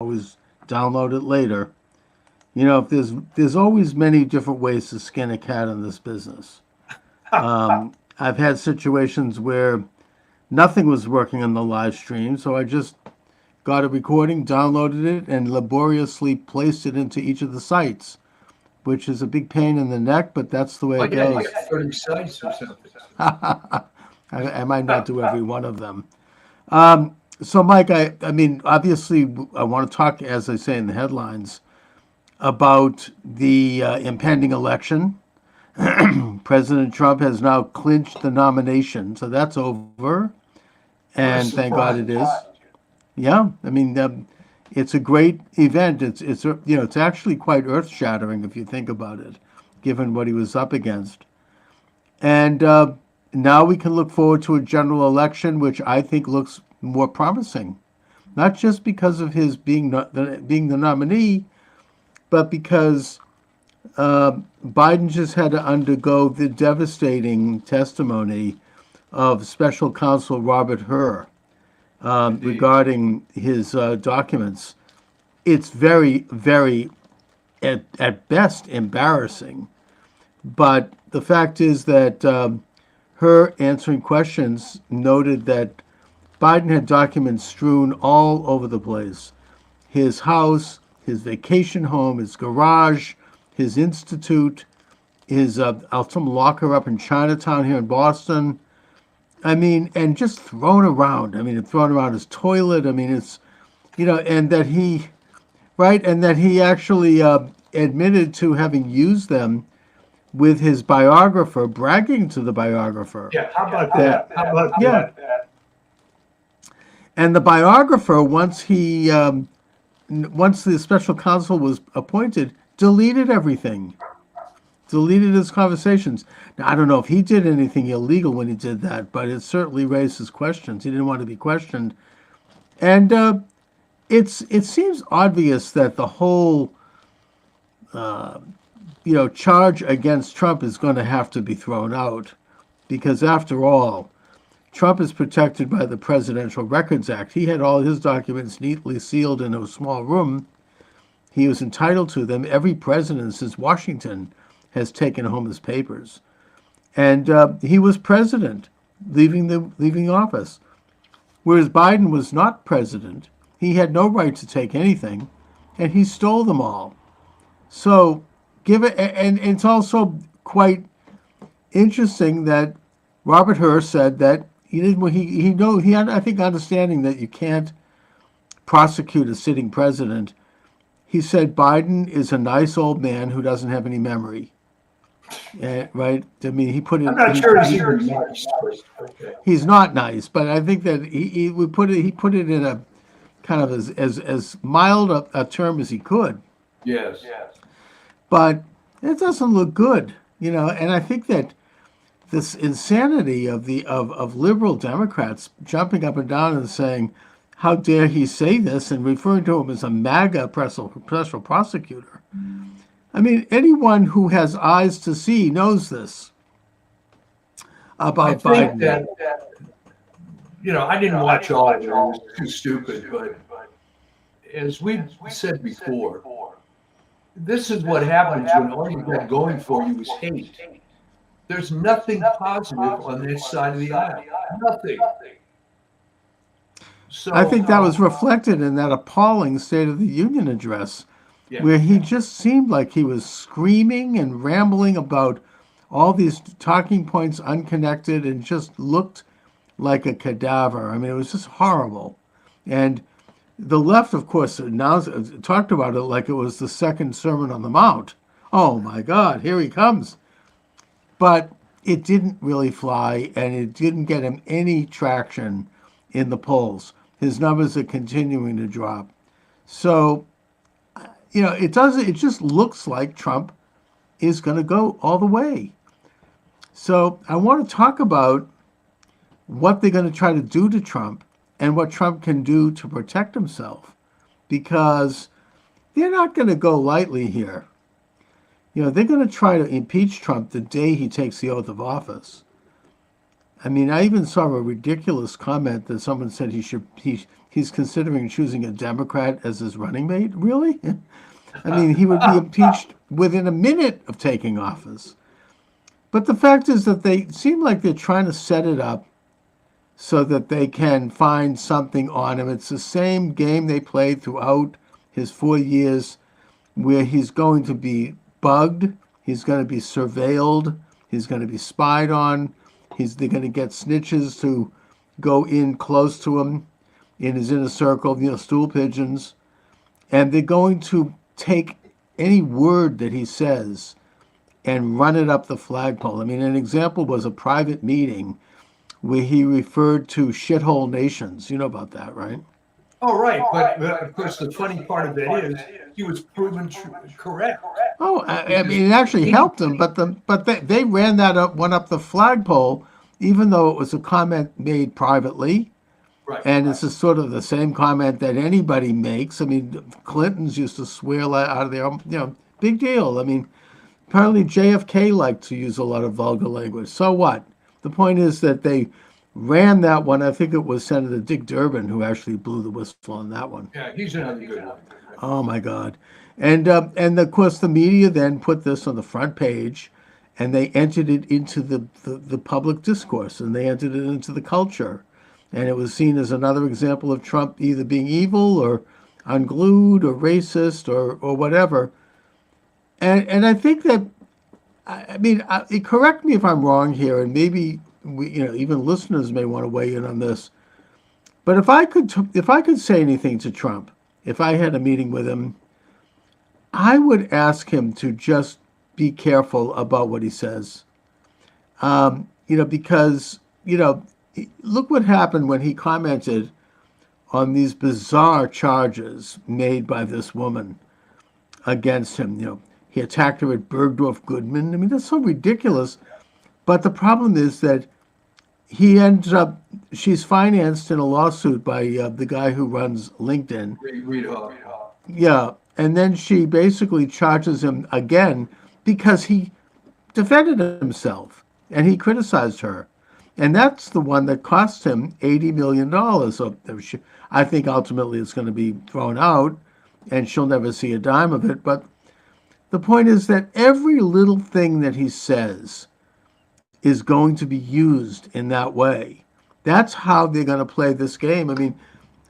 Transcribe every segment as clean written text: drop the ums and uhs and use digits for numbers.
always download it later. You know, if there's always many different ways to skin a cat in this business. I've had situations where nothing was working on the live stream, so I just got a recording, downloaded it, and laboriously placed it into each of the sites, which is a big pain in the neck, but that's the way Oh it yeah, you goes. got 30 sites or something. I might not do every one of them. So, Mike, I mean, obviously, I want to talk, as I say in the headlines, about the impending election. President Trump has now clinched the nomination, so that's over, What a and thank God surprise. it is. Yeah, I mean, it's a great event. It's it's actually quite earth shattering if you think about it, given what he was up against. And now we can look forward to a general election, which I think looks more promising, not just because of his being the nominee, but because Biden just had to undergo the devastating testimony of Special Counsel Robert Hur Indeed. regarding his documents. It's very, very, at best, embarrassing. But the fact is that her answering questions noted that Biden had documents strewn all over the place: his house, his vacation home, his garage, his institute, his some locker up in Chinatown here in Boston. I mean, and just thrown around. I mean, thrown around his toilet. I mean, it's, and that he, right, and that he actually admitted to having used them with his biographer, bragging to the biographer Yeah, how about that, that? How about yeah, that? and the biographer, once the special counsel was appointed, deleted everything, deleted his conversations. Now, I don't know if he did anything illegal when he did that, but it certainly raises questions. He didn't want to be questioned, and it seems obvious that the whole charge against Trump is going to have to be thrown out, because after all, Trump is protected by the Presidential Records Act. He had all his documents neatly sealed in a small room. He was entitled to them. Every president since Washington has taken home his papers, and he was president, leaving office. Whereas Biden was not president, he had no right to take anything, and he stole them all. So, give it, and it's also quite interesting that Robert Hur said that he had, I think, understanding that you can't prosecute a sitting president. He said Biden is a nice old man who doesn't have any memory. Right? I mean, he put I'm it. not sure it's even nice, but okay. He's not nice, but I think that he would put it. He put it in a kind of as mild a term as he could. Yes. But it doesn't look good, And I think that this insanity of liberal Democrats jumping up and down and saying, "How dare he say this?" and referring to him as a MAGA special prosecutor. I mean, anyone who has eyes to see knows this I about think Biden. that, I didn't watch all of it. It was too stupid. But as we've said before, this is what happens when all you got going for you is hate. There's nothing positive on this side of the aisle. Nothing. I think that So, was reflected in that appalling State of the Union address, yeah. where he just seemed like he was screaming and rambling about all these talking points unconnected and just looked like a cadaver. I mean, it was just horrible. And the left, of course, now talked about it like it was the second Sermon on the Mount. Oh my God, here he comes. But it didn't really fly, and it didn't get him any traction in the polls. His numbers are continuing to drop. So, it just looks like Trump is going to go all the way. So I want to talk about what they're going to try to do to Trump and what Trump can do to protect himself, because they're not going to go lightly here. They're going to try to impeach Trump the day he takes the oath of office. I mean, I even saw a ridiculous comment that someone said he's considering choosing a Democrat as his running mate. Really? I mean, he would be impeached within a minute of taking office. But the fact is that they seem like they're trying to set it up so that they can find something on him. It's the same game they played throughout his 4 years, where he's going to be bugged, he's going to be surveilled, he's going to be spied on, they're going to get snitches to go in close to him in his inner circle, stool pigeons, and they're going to take any word that he says and run it up the flagpole. I mean, an example was a private meeting where he referred to shithole nations. You know about that, right? Oh, right. But of course, the funny part of it is he was proven correct. Oh, I mean, it actually helped him, but they ran that one up the flagpole, even though it was a comment made privately. Right. And it's a sort of the same comment that anybody makes. I mean, Clintons used to swear out of their, big deal. I mean, apparently JFK liked to use a lot of vulgar language. So what? The point is that they ran that one. I think it was Senator Dick Durbin who actually blew the whistle on that one. Yeah, he's another good one. Oh my God. And of course the media then put this on the front page, and they entered it into the public discourse, and they entered it into the culture. And it was seen as another example of Trump either being evil or unglued or racist or whatever. And I think that, I mean, correct me if I'm wrong here, and maybe even listeners may want to weigh in on this. But if I could say anything to Trump, if I had a meeting with him, I would ask him to just be careful about what he says. Because look what happened when he commented on these bizarre charges made by this woman against him. He attacked her at Bergdorf Goodman. I mean, that's so ridiculous. But the problem is that he ends up, she's financed in a lawsuit by the guy who runs LinkedIn. Reed Hawk. Yeah. And then she basically charges him again because he defended himself and he criticized her. And that's the one that cost him $80 million. So I think ultimately it's going to be thrown out and she'll never see a dime of it. But the point is that every little thing that he says is going to be used in that way. That's how they're going to play this game. I mean,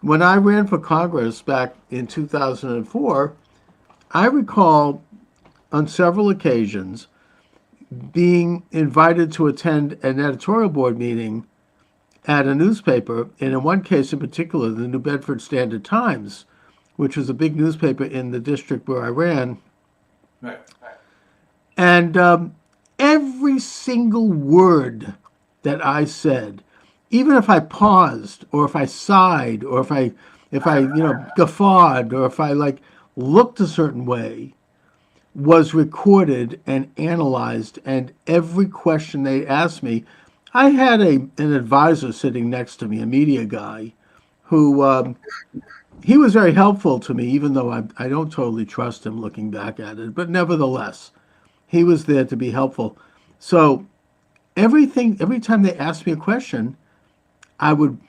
when I ran for Congress back in 2004, I recall on several occasions being invited to attend an editorial board meeting at a newspaper, and in one case in particular, the New Bedford Standard Times, which was a big newspaper in the district where I ran. Right. And every single word that I said, even if I paused or if I sighed or if I guffawed or if I looked a certain way, was recorded and analyzed, and every question they asked me, I had an advisor sitting next to me, a media guy, who he was very helpful to me, even though I don't totally trust him looking back at it, but nevertheless, he was there to be helpful. So every time they asked me a question,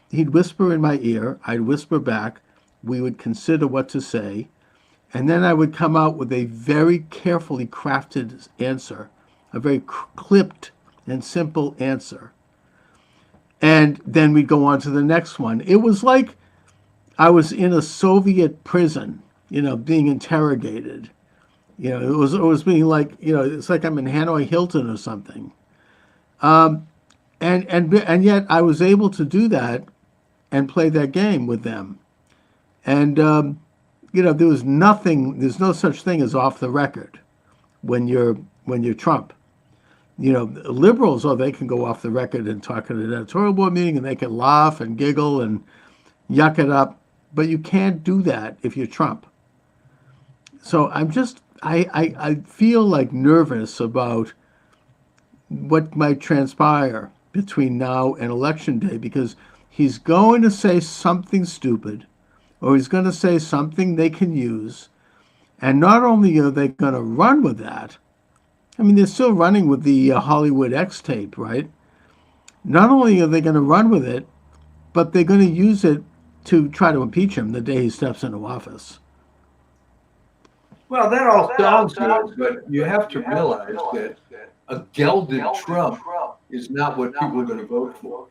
he'd whisper in my ear, I'd whisper back, we would consider what to say, and then I would come out with a very carefully crafted answer, a very clipped and simple answer. And then we'd go on to the next one. It was like I was in a Soviet prison, being interrogated. It was being like, it's like I'm in Hanoi Hilton or something. And yet I was able to do that and play that game with them. And, there's no such thing as off the record when you're Trump. Liberals, they can go off the record and talk at an editorial board meeting and they can laugh and giggle and yuck it up, but you can't do that if you're Trump. So I feel nervous about what might transpire between now and Election Day, because he's going to say something stupid, or he's going to say something they can use. And not only are they going to run with that, I mean, they're still running with the Hollywood X tape, right? not only are they going to run with it, but they're going to use it to try to impeach him the day he steps into office. Well, that all sounds good, but you have to realize that a gelded Trump is not what people are going to vote for.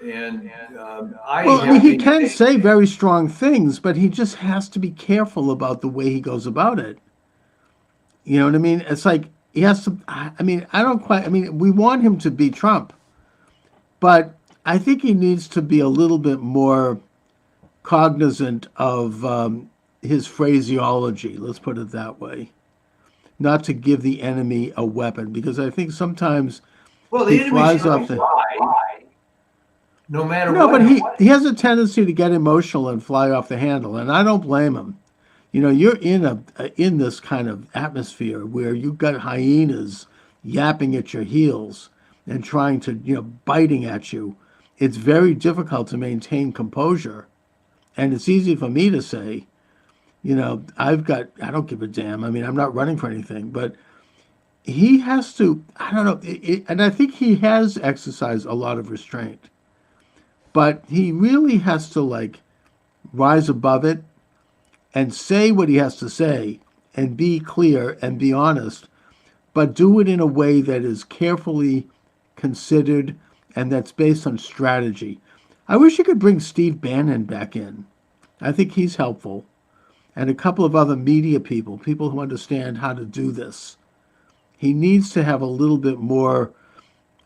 And Well, I mean, he can say very strong things, but he just has to be careful about the way he goes about it. You know what I mean? It's like he has to. I mean, I don't quite. I mean, we want him to be Trump, but I think he needs to be a little bit more cognizant of his phraseology. Let's put it that way. Not to give the enemy a weapon, because I think sometimes well, he the flies enemy's off the. fly, no matter No, what. but he has a tendency to get emotional and fly off the handle, and I don't blame him. You know, you're in this kind of atmosphere where you've got hyenas yapping at your heels and trying to, biting at you. It's very difficult to maintain composure. And it's easy for me to say, I don't give a damn. I mean, I'm not running for anything, but he has to, I don't know, and I think he has exercised a lot of restraint, but he really has to like rise above it and say what he has to say and be clear and be honest, but do it in a way that is carefully considered and that's based on strategy. I wish you could bring Steve Bannon back in. I think he's helpful. And a couple of other media people who understand how to do this. He needs to have a little bit more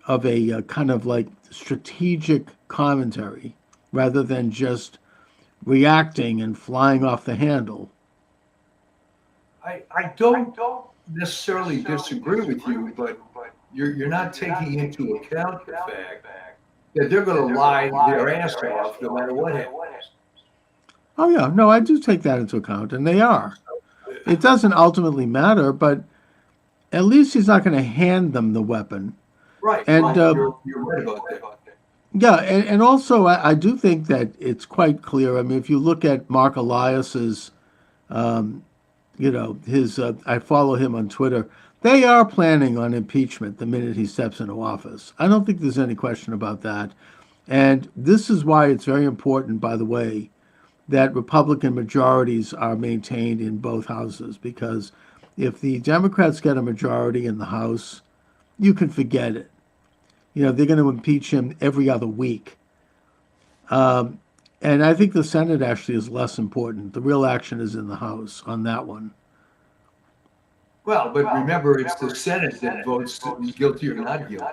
of a kind of like strategic commentary rather than just reacting and flying off the handle. I don't necessarily disagree with you, but you're not taking into account the fact that they're going to lie their ass off no matter what happens. Oh yeah, no, I do take that into account, and they are. It doesn't ultimately matter, but at least he's not going to hand them the weapon. Right. And you're right about that. yeah, and also I do think that it's quite clear. I mean, if you look at Mark Elias's, his, I follow him on Twitter. They are planning on impeachment the minute he steps into office. I don't think there's any question about that. And this is why it's very important, by the way, that Republican majorities are maintained in both houses, because if the Democrats get a majority in the House, you can forget it. They're going to impeach him every other week. And I think the Senate actually is less important. The real action is in the House on that one. Well, but remember, it's the Senate that votes guilty or not guilty.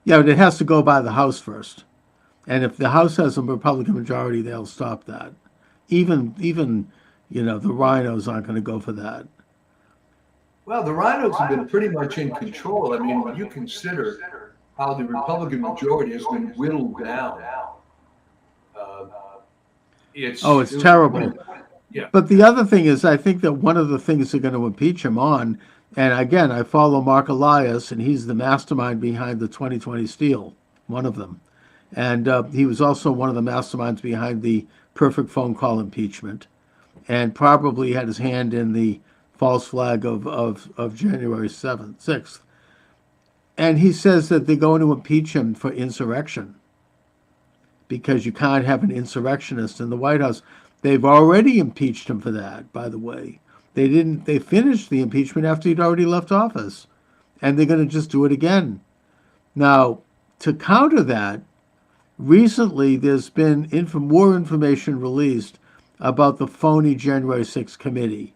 Yeah, but it has to go by the House first. And if the House has a Republican majority, they'll stop that. Even the rhinos aren't going to go for that. Well, the rhinos have been pretty much in control. I mean, when you consider how the Republican majority has been whittled down, it's terrible. Yeah. But the other thing is, I think that one of the things they're going to impeach him on, and again, I follow Mark Elias, and he's the mastermind behind the 2020 steal, one of them. And he was also one of the masterminds behind the perfect phone call impeachment, and probably had his hand in the false flag of January 6th. And he says that they're going to impeach him for insurrection because you can't have an insurrectionist in the White House. They've already impeached him for that, by the way. They finished the impeachment after he'd already left office, and they're going to just do it again. Now, to counter that, recently there's been more information released about the phony January 6th committee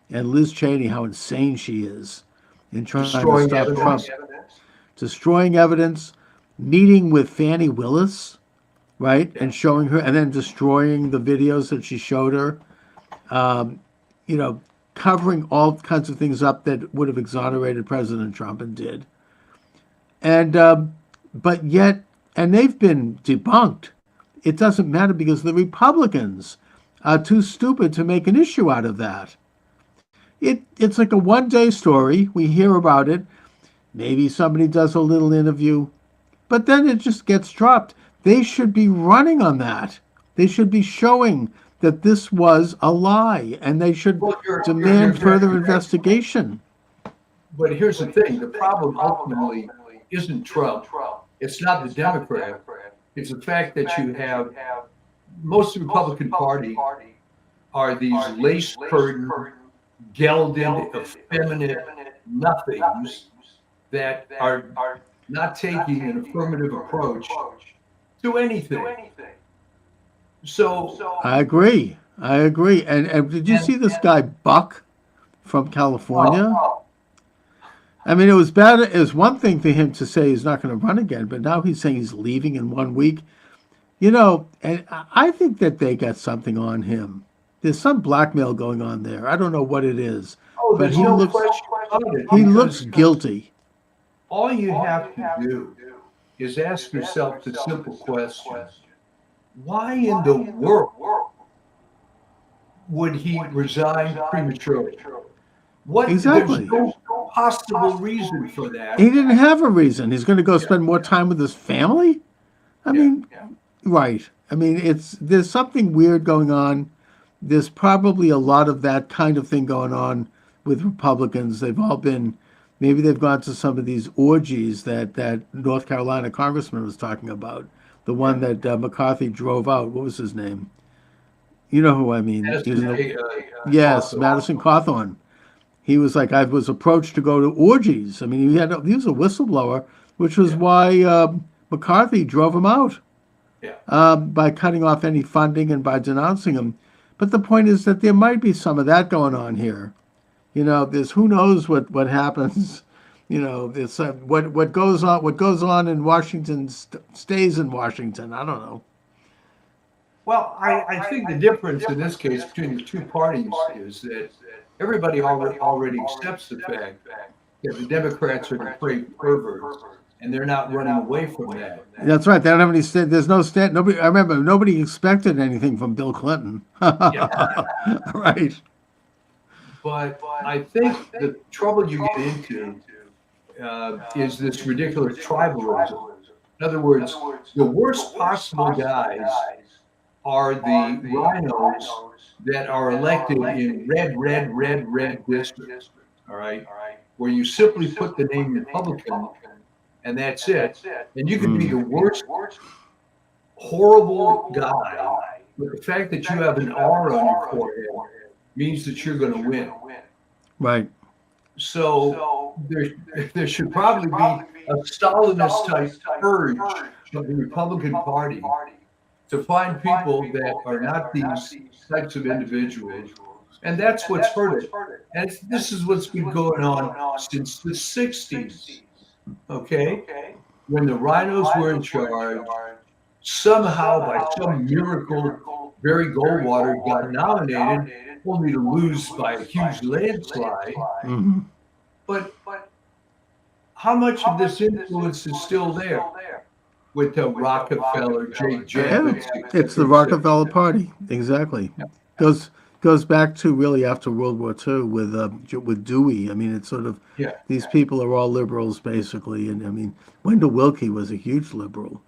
and Liz Cheney, how insane she is in trying to stop Trump. Destroying evidence, meeting with Fani Willis, right, and showing her, and then destroying the videos that she showed her, covering all kinds of things up that would have exonerated President Trump and did. And, but yet, and they've been debunked. It doesn't matter because the Republicans are too stupid to make an issue out of that. It's like a one-day story. We hear about it. Maybe somebody does a little interview, but then it just gets dropped. They should be running on that. They should be showing that this was a lie, and they should demand further investigation. But here's the thing. The problem ultimately isn't Trump. It's not the Democrat. It's the fact that you have most of the Republican Party are these lace curtain, gelded, effeminate nothings that are not taking an affirmative approach to anything. So I agree. And did you see this guy Buck from California? I mean, it was bad. It was one thing for him to say he's not going to run again, but now he's saying he's leaving in 1 week. You know, and I think that they got something on him. There's some blackmail going on there. I don't know what it is, but there's no question about it, he because looks guilty. all you have to do is ask yourself the simple question: why in the world would he resign prematurely? Exactly. There's no possible reason for that. He didn't have a reason. He's going to go spend more time with his family. I mean, right. I mean, there's something weird going on. There's probably a lot of that kind of thing going on with Republicans. They've all been, maybe they've gone to some of these orgies that North Carolina congressman was talking about. The one that McCarthy drove out. What was his name? You know who I mean. Yes, Madison Cawthorn. He was like, I was approached to go to orgies. I mean, he was a whistleblower, which was why McCarthy drove him out by cutting off any funding and by denouncing him. But the point is that there might be some of that going on here. You know, there's who knows what happens. You know, there's what goes on in Washington stays in Washington. I don't know. Well, I think the difference in this case between the two parties is that everybody already accepts the fact that the Democrats are depraved perverts, and they're not running away from that. That's right. They don't have any stand. There's no stand. Nobody. I remember nobody expected anything from Bill Clinton. Right. But I think the trouble you get into is this ridiculous tribalism. In other words, the worst possible guys are the rhinos that are elected in red districts. All right, where you simply put the name Republican, and that's it. And you can be the worst, horrible guy, but the fact that you have an R on your forehead means that you're going to win. Right. So there should probably be a Stalinist type purge of the Republican Party to find people that are not these types of individuals. And that's what's hurt it. And this is what's been going on since the 60s. Okay? When the rhinos were in charge, somehow by some miracle, Barry Goldwater got nominated, only to lose by a huge landslide. Mm-hmm. But how much of this influence is still there with the Rockefeller, Jake Javits? It's the Rockefeller Party. Exactly. Goes back to really after World War II with Dewey. I mean, it's sort of these people are all liberals basically, and I mean, Wendell Willkie was a huge liberal.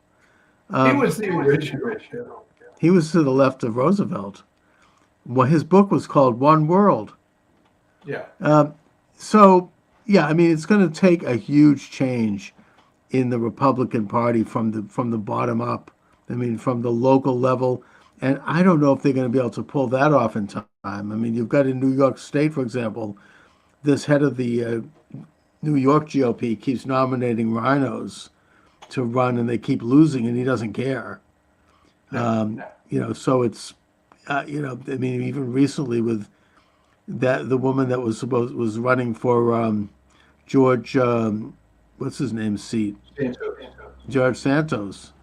He was the original. He was to the left of Roosevelt. Well, his book was called One World. Yeah. So, I mean, it's going to take a huge change in the Republican Party from the bottom up. I mean, from the local level. And I don't know if they're going to be able to pull that off in time. I mean, you've got in New York State, for example, this head of the New York GOP keeps nominating rhinos to run, and they keep losing, and he doesn't care. You know, so it's, you know, I mean, even recently with the woman that was running for George, what's his name, seat? George Santos,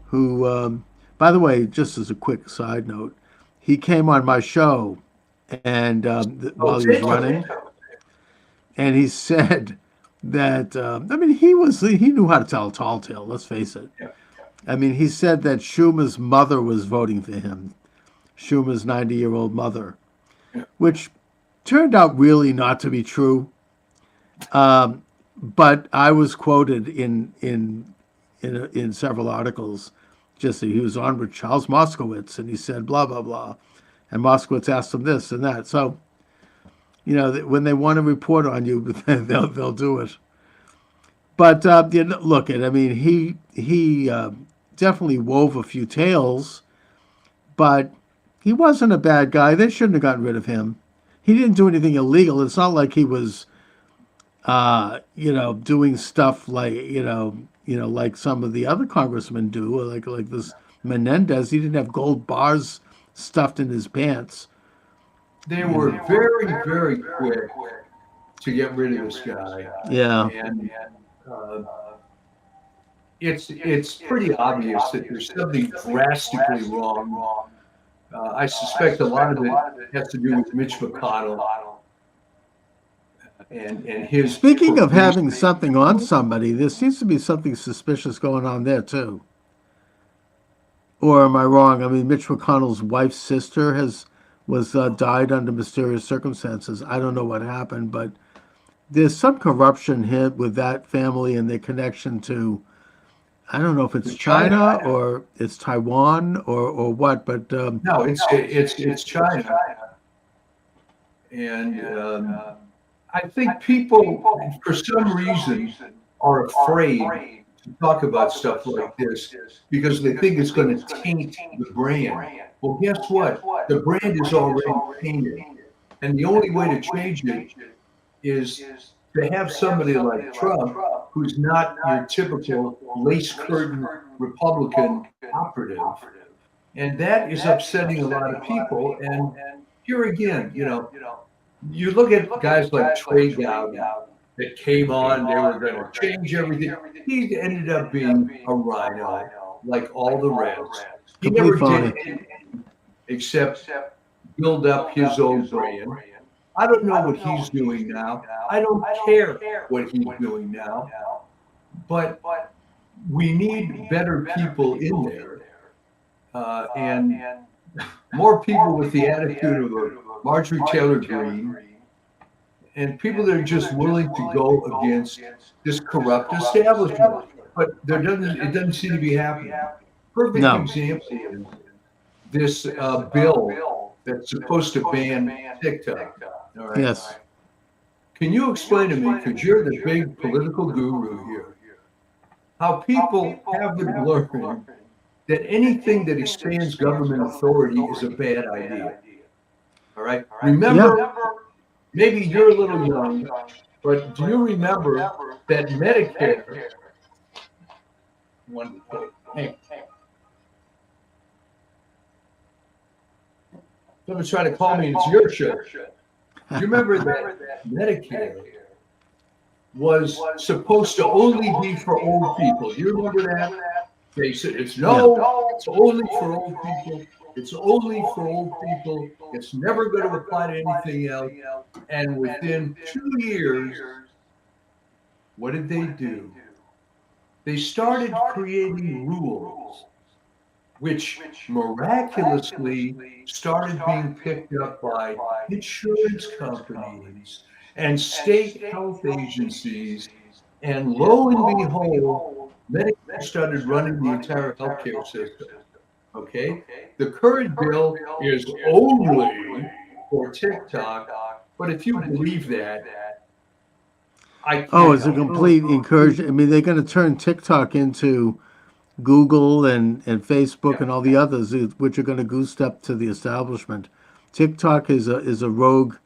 who, by the way, just as a quick side note, he came on my show and while he was running, and he said that, I mean, he knew how to tell a tall tale, let's face it. I mean, he said that Schumer's mother was voting for him, Schumer's 90-year-old mother, which turned out really not to be true. But I was quoted in several articles, just that he was on with Charles Moscowitz, and he said blah blah blah, and Moscowitz asked him this and that. So, you know, when they want to report on you, they'll do it. But look, I mean, he definitely wove a few tales, but he wasn't a bad guy. They shouldn't have gotten rid of him. He didn't do anything illegal. It's not like he was, doing stuff like like some of the other congressmen do, or like this Menendez. He didn't have gold bars stuffed in his pants. They were very, very quick to get rid of this guy, Yeah. and it's pretty obvious that there's something drastically wrong. I suspect a lot of it has to do with Mitch McConnell and his. Speaking of having something on somebody, there seems to be something suspicious going on there too. Or am I wrong? I mean, Mitch McConnell's wife's sister was died under mysterious circumstances. I don't know what happened, but there's some corruption hit with that family and their connection to. I don't know if it's China or it's Taiwan or what, but no, it's China, and I think people, for some reason, are afraid to talk about stuff like this because they think it's going to taint the brand. Well, guess what? The brand is already tainted, and the only way to change it is to have somebody like Trump, who's not your typical lace curtain Republican operative. And that is upsetting a lot of people. And here again, you look at guys like Trey Gowdy that came on, they were going to change everything. He ended up being a rhino, like all the rest. He never did anything except build up his own brand. I don't know what he's doing now. I don't care what he's doing now. But we need better people in there, and more people with the attitude of a Marjorie Taylor Greene, and people that are just willing to go against this corrupt establishment. But it doesn't seem to be happening. Perfect example is this bill that's supposed to ban TikTok. All right. Yes. Can you explain to me, because you're the big political guru here, how people haven't learned that anything that expands government authority is a bad idea? All right. Remember, maybe you're a little young, but do you remember that Medicare? Hey. Someone's trying to call me, it's your show. Do you remember that Medicare was supposed to only be for old people? Do you remember that? They said it's only for old people. It's only for old people. It's never going to apply to anything else. And within 2 years, what did they do? They started creating rules, which miraculously started being picked up by insurance companies and state health agencies. And lo and behold, Medicare started running the entire healthcare system. Okay? The current bill is only for TikTok, but if you believe that, it's a complete encouragement. I mean, they're going to turn TikTok into Google and Facebook and all the others, which are going to goose step to the establishment. TikTok is a rogue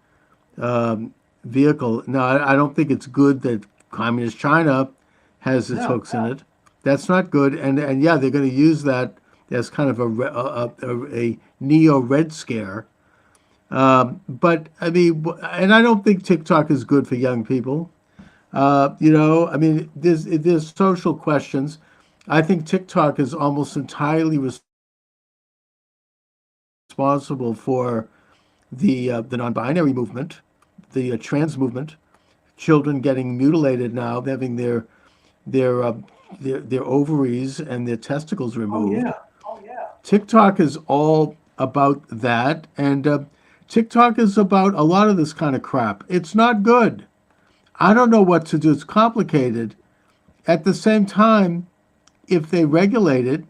vehicle. Now, I don't think it's good that Communist China has its hooks in it. That's not good. And yeah, they're going to use that as kind of a neo-red scare. But I mean, and I don't think TikTok is good for young people. I mean, there's social questions. I think TikTok is almost entirely responsible for the non-binary movement, the trans movement, children getting mutilated now, having their ovaries and their testicles removed. Oh yeah. TikTok is all about that, and TikTok is about a lot of this kind of crap. It's not good. I don't know what to do. It's complicated. At the same time, if they regulate it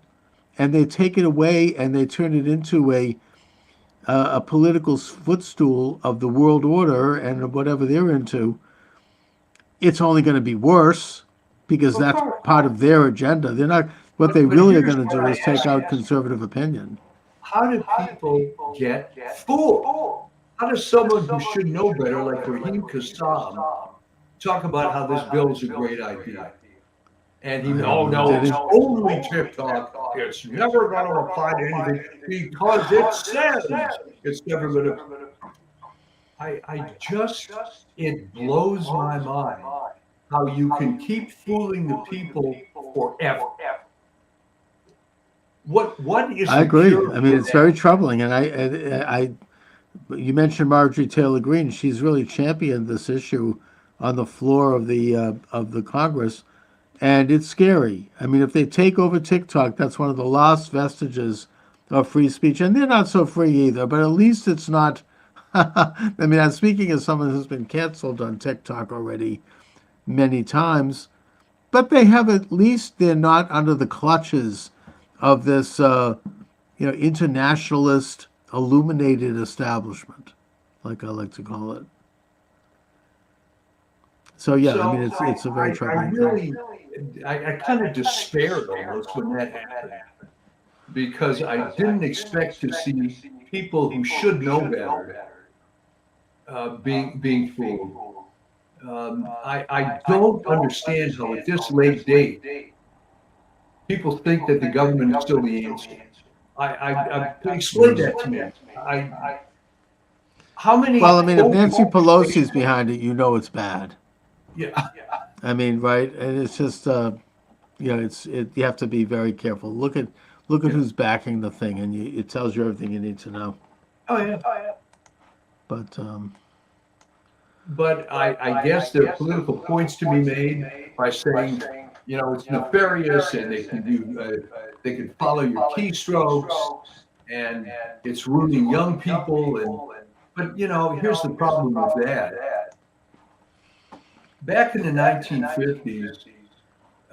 and they take it away and they turn it into a political footstool of the world order and whatever they're into, it's only going to be worse. because Of that's course. part of their agenda. They're not, what they But really are here's going to what do I is take ask out you. conservative opinion. How do people get fooled? How does someone who should know better, like Raheem Kassam, talk about how this bill is a great idea? And he, I have oh no no, it's idea. only TikTok. It's never going to apply to anything because it says it's never going to. I just, it blows my mind how you can keep fooling the people forever. What is I the agree. cure I mean, for it's very that? troubling. And you mentioned Marjorie Taylor Greene. She's really championed this issue on the floor of the Congress, and it's scary. I mean, if they take over TikTok, that's one of the last vestiges of free speech, and they're not so free either. But at least it's not. I mean, I'm speaking as someone who's been canceled on TikTok already many times, but they have at least they're not under the clutches of this, internationalist illuminated establishment, like I like to call it. So yeah, I mean So it's a very I troubling thing. really, I kind of despaired almost when that happened because I didn't expect to see people who should know better being fooled. I don't understand how at this late date people think that the government is still the answer. Explain that to me. I how many Well, I mean, if Nancy Pelosi's behind it, you know it's bad. yeah. I mean, right? And it's just, you have to be very careful. Look at Yeah. who's backing the thing, and it tells you everything you need to know. Oh yeah. But But I guess there are political points to be made by saying, it's nefarious and they can follow your keystrokes and it's ruining young people. But here's the problem with that. Back in the 1950s,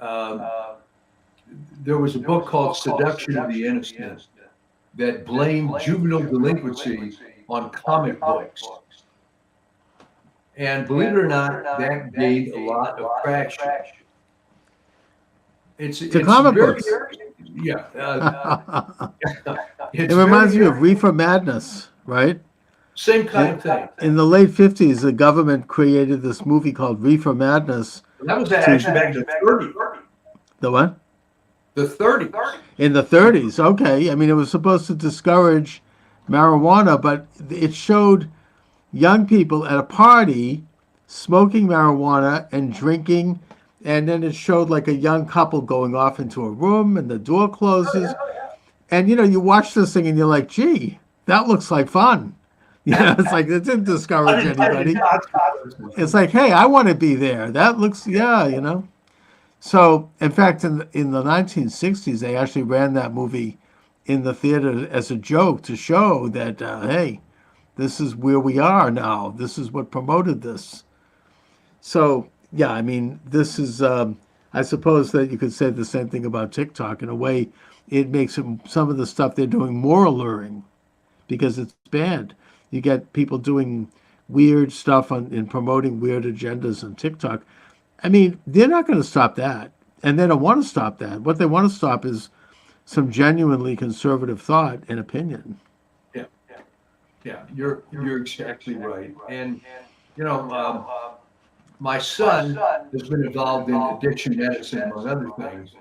um, there was a book called Seduction of the Innocent that blamed juvenile delinquency on comic books. And believe it or not, that gained a lot of traction. It's to it's comic very books. yeah. It It's reminds me very of Reefer Madness, right? same kind of thing. In the late 50s, the government created this movie called Reefer Madness. And that was actually back in the 30s. The what? The 30s. In the 30s, okay. I mean, it was supposed to discourage marijuana, but it showed young people at a party smoking marijuana and drinking, and then it showed like a young couple going off into a room and the door closes. And you watch this thing and you're like, gee, that looks like fun. It's like it didn't discourage anybody. It's like, hey, I want to be there. That looks, yeah. So, in fact, in the 1960s, they actually ran that movie in the theater as a joke to show that, hey, this is where we are now. This is what promoted this. So, yeah, I mean, this is, I suppose that you could say the same thing about TikTok. In a way, it makes some of the stuff they're doing more alluring because it's banned. You get people doing weird stuff and promoting weird agendas on TikTok. I mean, they're not going to stop that. And they don't want to stop that. What they want to stop is some genuinely conservative thought and opinion. Yeah, you're exactly right. And my son has been involved in addiction medicine, among other things,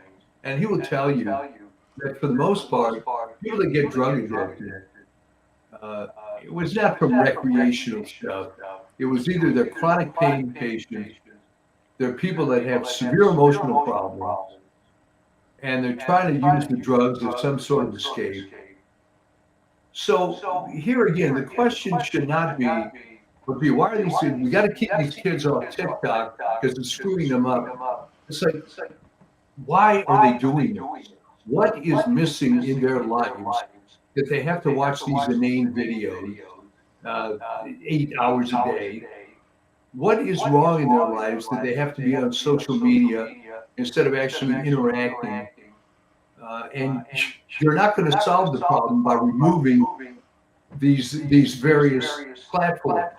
and he will tell you that for the most part, people that get drug addicted, it was not from recreational stuff. It was either they're chronic pain patients, they're people that have severe emotional problems, and they're trying to use the drugs as some sort of escape. So here again, the question should not be why are these kids? We got to keep these kids off TikTok because it's screwing them up. It's like, why are they doing this? What is missing in their lives that they have to watch these inane videos 8 hours a day? What is wrong in their lives that they have to be on social media instead of actually interacting? And you're not going to solve the problem by removing these various platforms.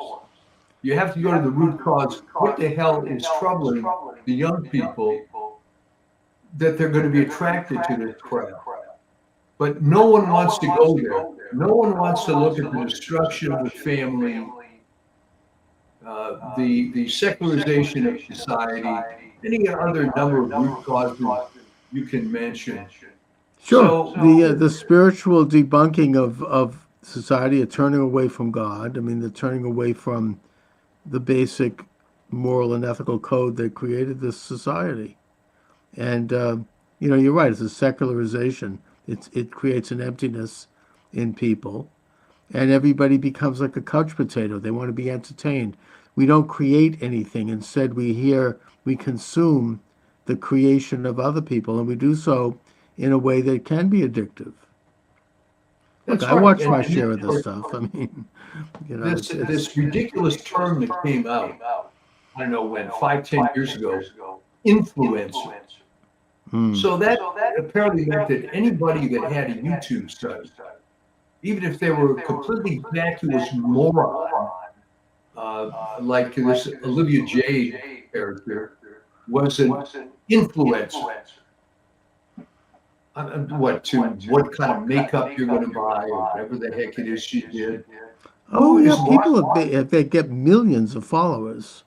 You have to go to the root cause. What the hell is troubling the young people that they're going to be attracted to this crap? But no one wants to go there. No one wants to look at the destruction of the family, the secularization of society, any other number of root causes you can mention. Sure. So, The spiritual debunking of society, a turning away from God. I mean, the turning away from the basic moral and ethical code that created this society. And you're right. It's a secularization. It creates an emptiness in people, and everybody becomes like a couch potato. They want to be entertained. We don't create anything. Instead, we consume the creation of other people, and we do so in a way that can be addictive. Look, that's I right. watch And my share of this stuff. I mean, this ridiculous term that came out, I don't know when, 5, 10 years ago, influencer. So that apparently meant that anybody that had a YouTube site, even if they were a completely vacuous moron, like this Olivia Jade character, was an influencer. What kind of makeup you're going to buy, or whatever the heck it is she did. oh yeah, people if they get millions of followers,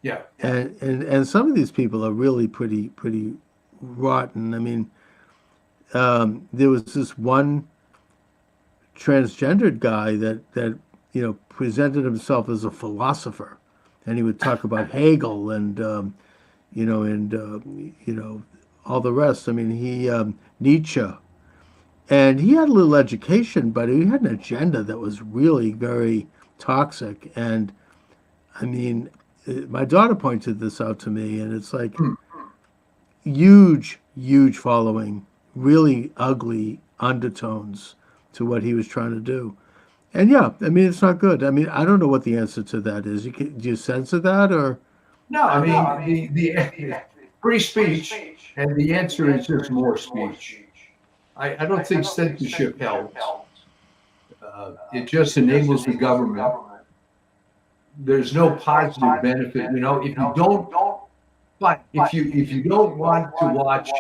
Yeah. and some of these people are really pretty rotten. I mean, there was this one transgendered guy that presented himself as a philosopher, and he would talk about Hegel and all the rest. I mean, he Nietzsche, and he had a little education, but he had an agenda that was really very toxic. And I mean, my daughter pointed this out to me, and it's like huge following, really ugly undertones to what he was trying to do. And yeah, I mean, it's not good. I mean, I don't know what the answer to that is. Do you censor that or? No, I mean, the free speech, and the answer is just more speech. I don't think censorship helps. It just enables the government. There's no positive benefit, if you don't. But if you don't want to watch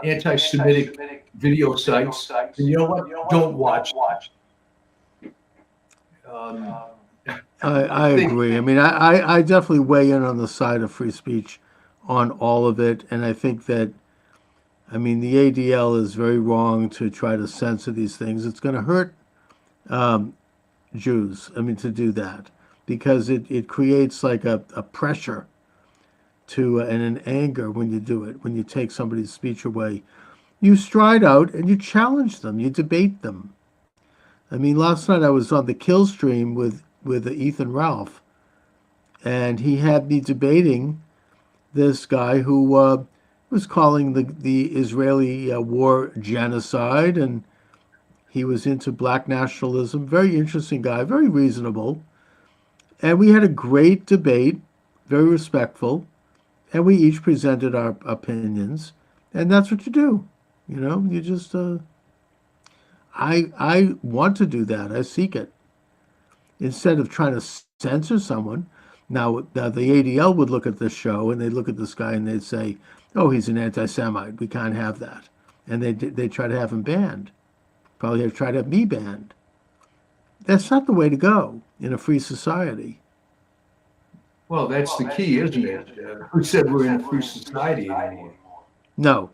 anti-Semitic video sites, then you know what? Don't watch. I agree. I mean, I definitely weigh in on the side of free speech on all of it. And I think that, I mean, the ADL is very wrong to try to censor these things. It's going to hurt Jews, I mean, to do that, because it creates like a pressure to and an anger when you do it, when you take somebody's speech away. You stride out and you challenge them, you debate them. I mean, last night I was on the Kill stream with Ethan Ralph, and he had me debating this guy who was calling the Israeli war genocide, and he was into black nationalism. Very interesting guy, very reasonable. And we had a great debate, very respectful, and we each presented our opinions. And that's what you do. You just, I want to do that. I seek it. Instead of trying to censor someone. Now the ADL would look at this show and they'd look at this guy and they'd say, oh, he's an anti-Semite. We can't have that. And they try to have him banned. Probably have tried to have me banned. That's not the way to go in a free society. Well, that's the key, isn't it? Who said we're in a free society anymore? No,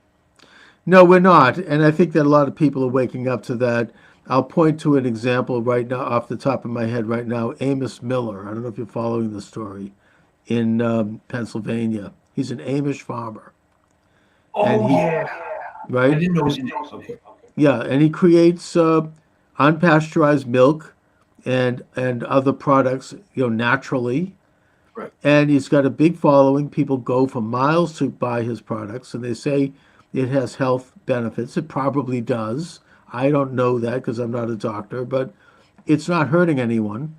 we're not. And I think that a lot of people are waking up to that. I'll point to an example right now, off the top of my head right now. Amos Miller. I don't know if you're following the story. In Pennsylvania. He's an Amish farmer. Oh, yeah. Right? I didn't know his name. Okay. Yeah, and he creates unpasteurized milk and other products, naturally. Right. And he's got a big following. People go for miles to buy his products, and they say it has health benefits. It probably does. I don't know that because I'm not a doctor, but it's not hurting anyone.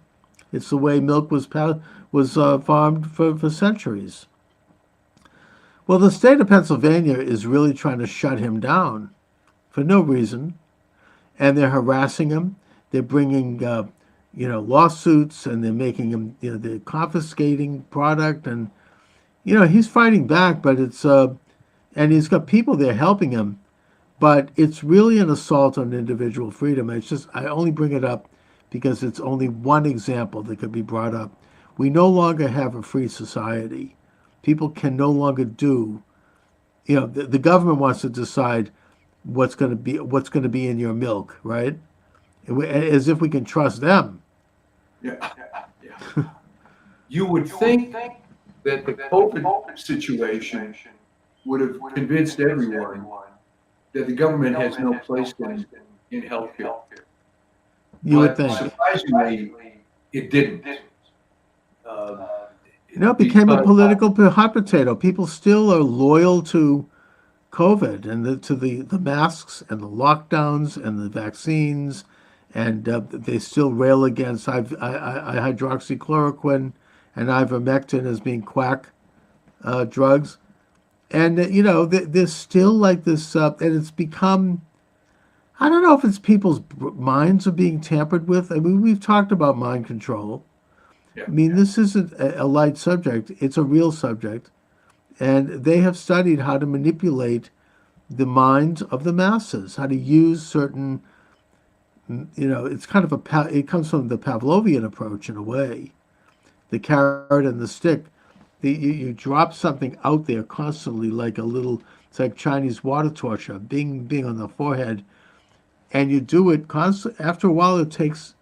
It's the way milk was farmed for centuries. Well, the state of Pennsylvania is really trying to shut him down for no reason, and they're harassing him. They're bringing, lawsuits, and they're making him, they're confiscating product, and he's fighting back, but and he's got people there helping him, but it's really an assault on individual freedom. It's just, I only bring it up because it's only one example that could be brought up. We no longer have a free society. People can no longer do, the government wants to decide what's going to be in your milk, right? As if we can trust them. Yeah. You would think that the COVID situation would have convinced everyone that the government has no place in healthcare. You would think. Surprisingly, it didn't. It became a political hot potato. People still are loyal to COVID and to the masks and the lockdowns and the vaccines, and they still rail against hydroxychloroquine and ivermectin as being quack drugs. And, there's still like this, and it's become, I don't know if it's people's minds are being tampered with. I mean, we've talked about mind control. I mean, this isn't a light subject. It's a real subject. And they have studied how to manipulate the minds of the masses, how to use certain, it's kind of it comes from the Pavlovian approach in a way. The carrot and the stick. You drop something out there constantly like it's like Chinese water torture, bing, on the forehead. And you do it constantly. After a while, it takes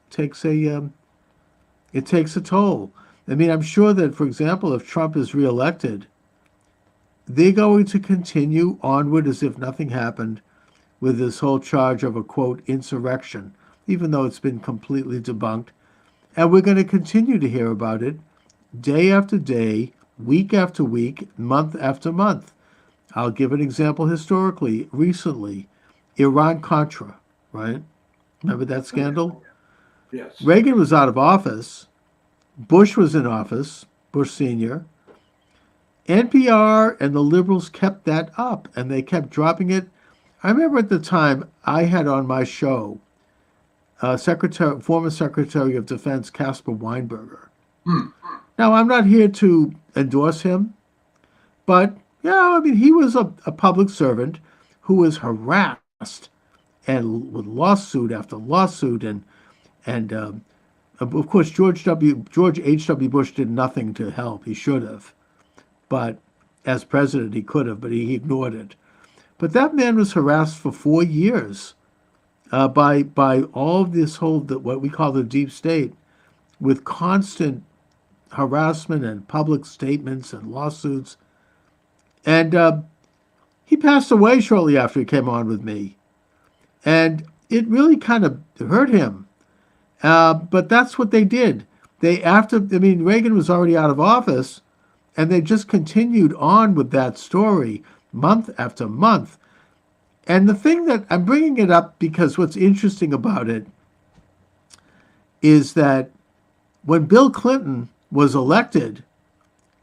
a toll. I mean, I'm sure that, for example, if Trump is reelected, they're going to continue onward as if nothing happened with this whole charge of a, quote, insurrection, even though it's been completely debunked. And we're going to continue to hear about it day after day, week after week, month after month. I'll give an example historically. Recently, Iran-Contra, right? Remember that scandal? Yes. Reagan was out of office. Bush was in office, Bush Sr. NPR and the liberals kept that up, and they kept dropping it. I remember at the time I had on my show former Secretary of Defense Caspar Weinberger. Now, I'm not here to endorse him, but, he was a public servant who was harassed and with lawsuit after lawsuit, and of course, George H.W. Bush did nothing to help. He should have. But as president, he could have, but he ignored it. But that man was harassed for 4 years by all of this what we call the deep state, with constant harassment and public statements and lawsuits. And he passed away shortly after he came on with me. And it really kind of hurt him. But that's what they did. Reagan was already out of office, and they just continued on with that story month after month. And the thing that I'm bringing it up because what's interesting about it is that when Bill Clinton was elected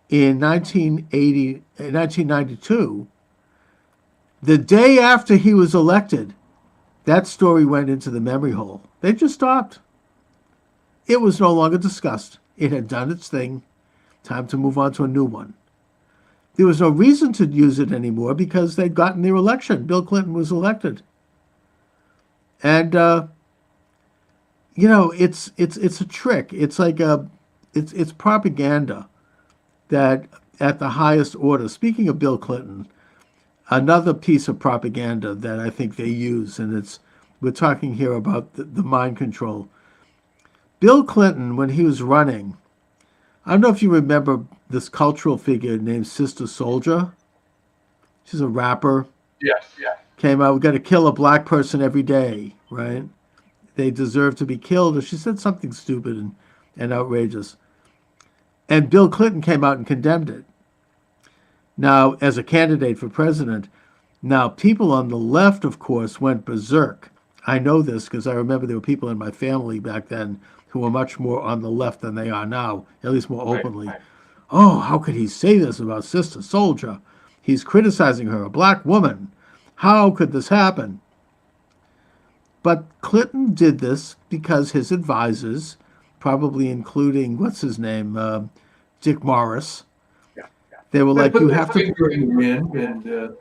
in 1992, the day after he was elected, that story went into the memory hole. They just stopped. It was no longer discussed. It had done its thing. Time to move on to a new one. There was no reason to use it anymore because they'd gotten their election. Bill Clinton was elected. And, it's a trick. It's like it's propaganda that at the highest order. Speaking of Bill Clinton, another piece of propaganda that I think they use, and we're talking here about the mind control. Bill Clinton, when he was running, I don't know if you remember this cultural figure named Sister Souljah. She's a rapper. Yes, yeah. Came out, we got to kill a black person every day, right? They deserve to be killed. Or she said something stupid and outrageous. And Bill Clinton came out and condemned it. Now, as a candidate for president, now people on the left, of course, went berserk. I know this because I remember there were people in my family back then who were much more on the left than they are now, at least more openly. Right. Oh, how could he say this about Sister Souljah? He's criticizing her, a black woman. How could this happen? But Clinton did this because his advisors probably including what's his name, Dick Morris. Yeah. They were They like, put you their have to finger in the wind, and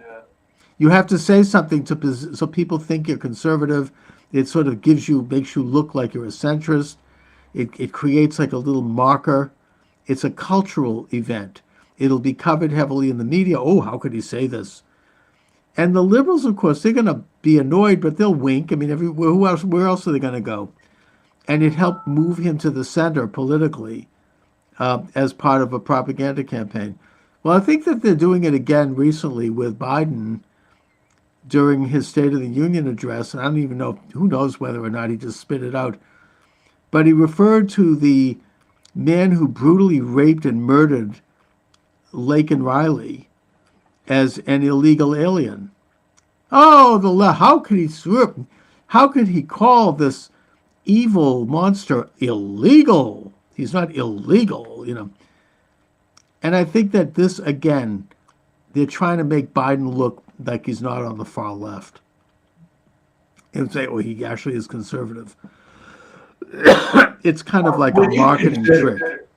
you have to say something so people think you're conservative. It sort of makes you look like you're a centrist. It creates like a little marker. It's a cultural event. It'll be covered heavily in the media. Oh, how could he say this? And the liberals, of course, they're going to be annoyed, but they'll wink. I mean, where else are they going to go? And it helped move him to the center politically as part of a propaganda campaign. Well, I think that they're doing it again recently with Biden during his State of the Union address. And I don't even know, who knows whether or not he just spit it out. But he referred to the man who brutally raped and murdered Laken Riley as an illegal alien. Oh, how could he swerve? How could he call this evil monster illegal? He's not illegal, you know. And I think that this, again, they're trying to make Biden look like he's not on the far left. And say, well, he actually is conservative. It's kind of like a marketing trick.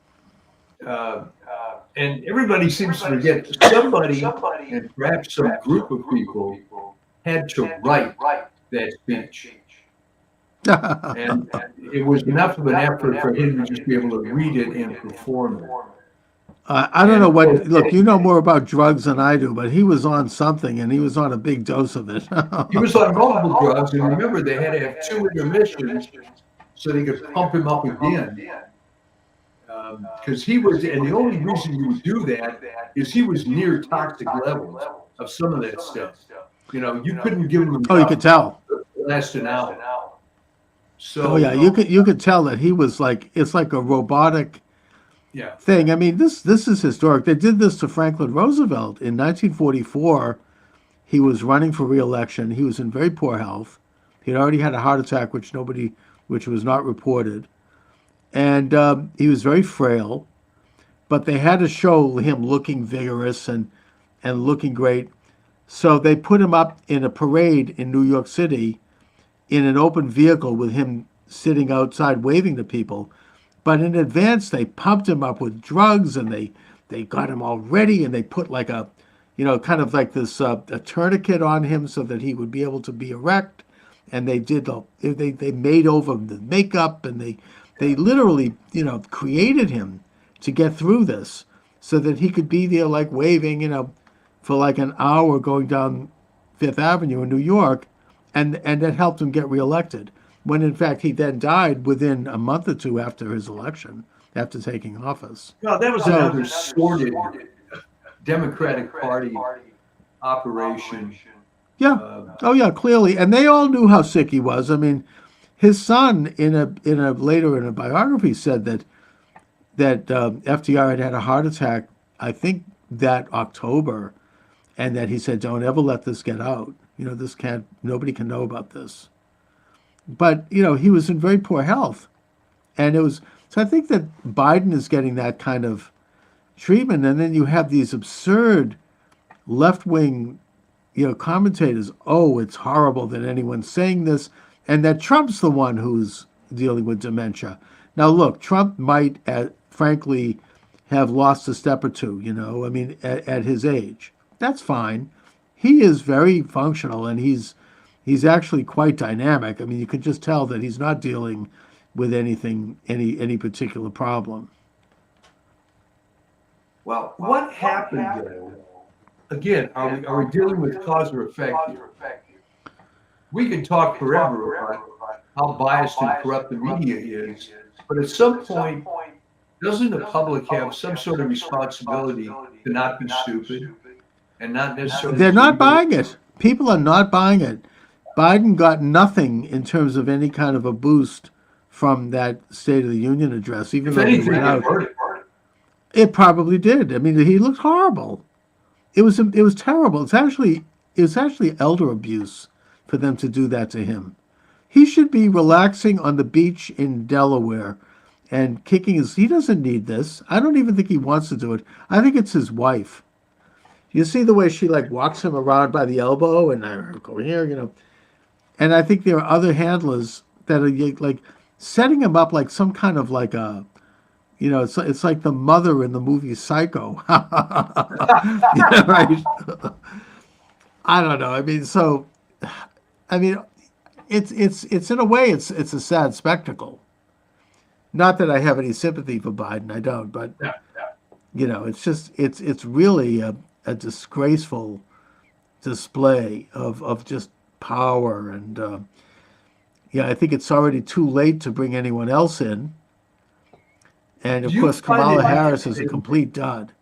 And everybody seems to forget somebody, and perhaps some group of people, had to write that speech. And it was enough of an effort for him to just be able to read it and perform it. I don't know what. Look, you know more about drugs than I do, but he was on something, and he was on a big dose of it. He was on multiple drugs, and remember, they had to have 2 intermissions so they could pump him up again. Because he was, and the only reason you would do that is he was near toxic levels of some of that stuff. You know, you couldn't give him. Oh, you could tell. Last an hour. So. Oh yeah, you could tell that he was like, it's like a robotic. Yeah. Thing. I mean, this is historic. They did this to Franklin Roosevelt in 1944. He was running for re-election. He was in very poor health. He'd already had a heart attack, which was not reported, and he was very frail. But they had to show him looking vigorous and looking great. So they put him up in a parade in New York City, in an open vehicle with him sitting outside waving to people. But in advance, they pumped him up with drugs, and they got him all ready, and they put like a, kind of like this a tourniquet on him so that he would be able to be erect. And they made over the makeup, and they literally created him to get through this so that he could be there like waving for like an hour going down Fifth Avenue in New York, and that helped him get reelected. When in fact he then died within a month or two after his election, after taking office. Well, that was another sordid Democratic Party operation. Yeah. Oh yeah, clearly. And they all knew how sick he was. I mean, his son later in a biography said that FDR had a heart attack, I think that October, and that he said, don't ever let this get out. Nobody can know about this. But, he was in very poor health. And so I think that Biden is getting that kind of treatment. And then you have these absurd left-wing, commentators. Oh, it's horrible that anyone's saying this. And that Trump's the one who's dealing with dementia. Now, look, Trump might, frankly, have lost a step or two, at his age. That's fine. He is very functional, and he's actually quite dynamic. I mean, you can just tell that he's not dealing with any particular problem. Well, what happened though? Again, are we dealing with cause or effect here? We could talk forever about how biased and corrupt the media is, but at some point, doesn't the public have some sort of responsibility to not be stupid and not necessarily? They're not buying it. People are not buying it. Biden got nothing in terms of any kind of a boost from that State of the Union address, even though he went out. It probably did. I mean, he looked horrible. It was terrible. It's actually elder abuse for them to do that to him. He should be relaxing on the beach in Delaware and kicking his. He doesn't need this. I don't even think he wants to do it. I think it's his wife. You see the way she walks him around by the elbow and go here, And I think there are other handlers that are setting him up like some kind of like a, it's like the mother in the movie Psycho. Right? I don't know. I mean, so, I mean, it's in a way it's a sad spectacle. Not that I have any sympathy for Biden, I don't, but Yeah. it's just it's really a disgraceful display of just power and yeah, I think it's already too late to bring anyone else in. And Do of you course, find Kamala it Harris is a interesting complete dud.